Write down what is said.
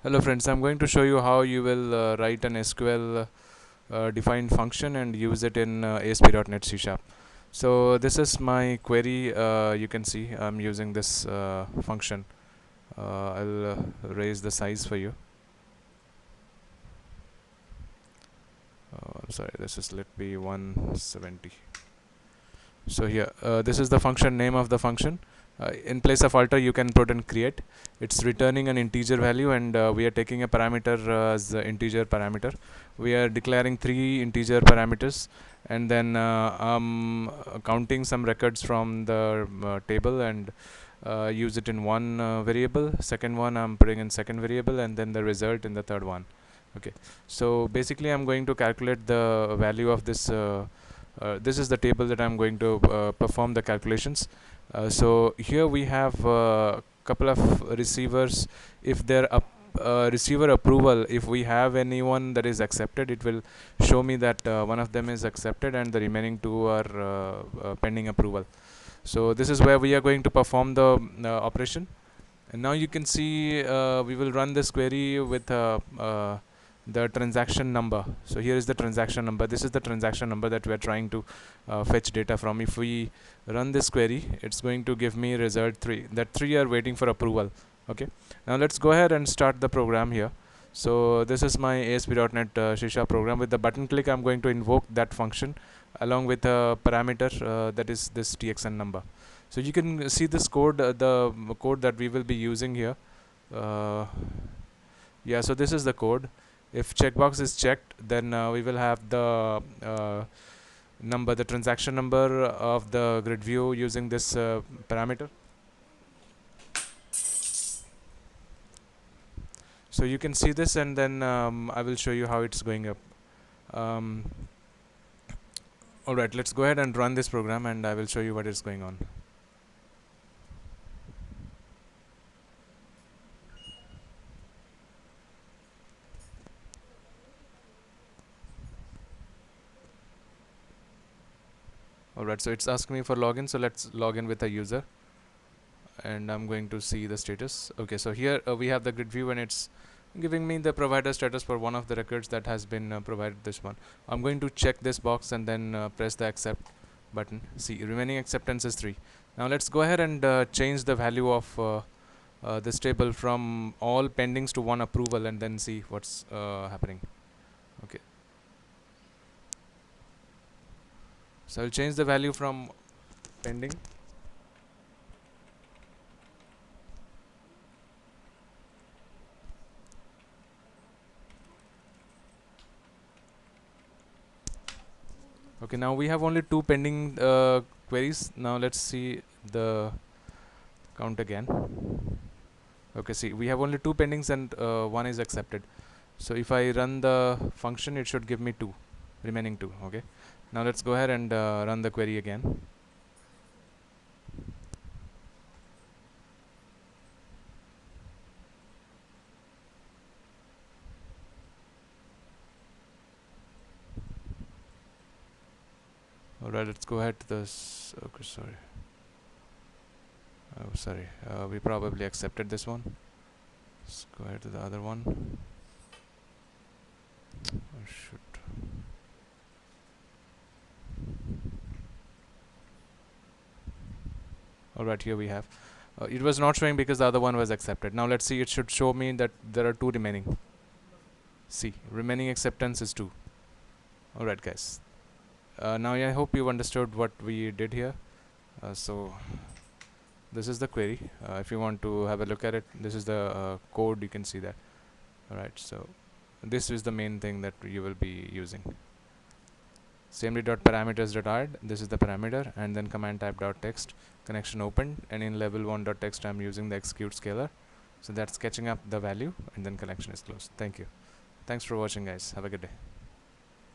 Hello friends, I'm going to show you how you will write an SQL defined function and use it in ASP.NET C Sharp. So this is my query. You can see I'm using this function. I'll raise the size for you. Sorry, this is, let be 170. So here, this is the function name of the function. In place of alter, you can put in create. It's returning an integer value, and we are taking a parameter as the integer parameter. We are declaring 3 integer parameters, and then counting some records from the table and use it in one variable. Second one I'm putting in second variable, and then the result in the third one. Okay, so basically I'm going to calculate the value of this. This is the table that I'm going to perform the calculations. So here we have a couple of receivers. If they're receiver approval, if we have anyone that is accepted, it will show me that one of them is accepted and the remaining two are pending approval. So this is where we are going to perform the operation. And now you can see we will run this query with the transaction number. So here is the transaction number. This is the transaction number that we are trying to fetch data from. If we run this query, it's going to give me result 3. That 3 are waiting for approval. Okay. Now let's go ahead and start the program here. So this is my ASP.NET C# program. With the button click, I'm going to invoke that function along with a parameter that is this TXN number. So you can see this code, the code that we will be using here. Yeah, so this is the code. If checkbox is checked, then we will have the number, the transaction number of the grid view using this parameter. So you can see this, and then I will show you how it's going up. Um, Alright, let's go ahead and run this program, and I will show you what is going on. Alright, so it's asking me for login, so let's log in with a user. And I'm going to see the status. Okay, so here we have the grid view, and it's giving me the provider status for one of the records that has been provided, this one. I'm going to check this box and then press the accept button. See, remaining acceptance is 3. Now let's go ahead and change the value of this table from all pendings to one approval, and then see what's happening. Okay, so I'll change the value from pending. Okay, now we have only 2 pending queries. Now let's see the count again. Okay, see, we have only 2 pendings and 1 is accepted. So if I run the function, it should give me 2, remaining 2. Okay, now let's go ahead and run the query again. Alright, let's go ahead to this. Okay, sorry. Oh, sorry. We probably accepted this one. Let's go ahead to the other one. Oh, shoot. Alright, here we have. It was not showing because the other one was accepted. Now let's see, it should show me that there are 2 remaining. See, remaining acceptance is 2. Alright guys. Now I hope you understood what we did here. So this is the query. If you want to have a look at it, this is the code, you can see that. Alright, so this is the main thing that you will be using. cmd.parameters.add, this is the parameter, and then command type.text, connection opened, and in level 1.text I'm using the execute scalar. So that's catching up the value, and then connection is closed. Thank you. Thanks for watching guys. Have a good day.